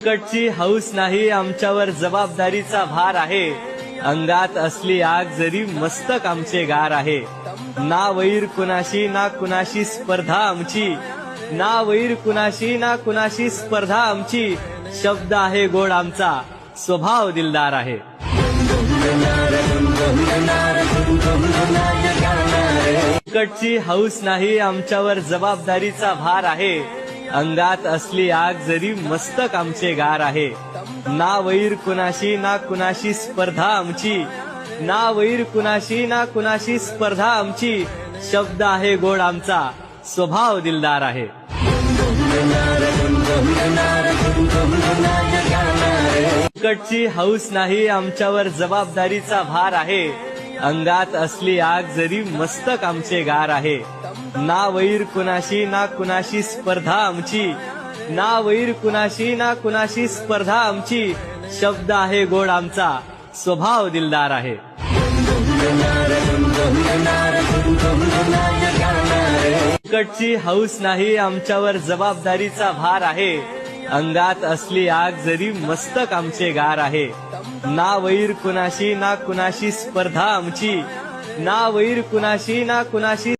कडची हौस नाही आमच्यावर जबाबदारीचा भार आहे. अंगात असली आग जरी मस्तक आमचे गार आहे. ना वैर कुणाशी ना कुणाशी स्पर्धा आमची, ना वैर कुणाशी ना कुणाशी स्पर्धा आमची. शब्द आहे गोड आमचा, स्वभाव दिलदार आहे. कडची हौस नाही आमच्यावर जबाबदारीचा भार आहे. अंगात असली आग जरी मस्तक आमचे गार आहे. ना वैर कुणाशी ना कुणाशी स्पर्धा आमची, ना वैर कुणाशी ना कुणाशी स्पर्धा आमची. शब्द आहे गोड आमचा, स्वभाव दिलदार आहे. कडची हौस नाही आमच्यावर जबाबदारीचा भार आहे. अंगात असली आग जरी मस्तक आमचे गार आहे. ना वैर कुणाशी ना कुणाशी स्पर्धा आमची, ना वैर कुणाशी ना कुणाशी स्पर्धा आमची. शब्द आहे गोड आमचा, स्वभाव दिलदार आहे. कडची हौस नाही आमच्यावर जबाबदारीचा भार आहे. अंगात असली आग जरी मस्तक आमचे गार आहे. ना वैर कुणाशी ना कुणाशी स्पर्धा आमची, ना वैर कुणाशी ना कुणाशी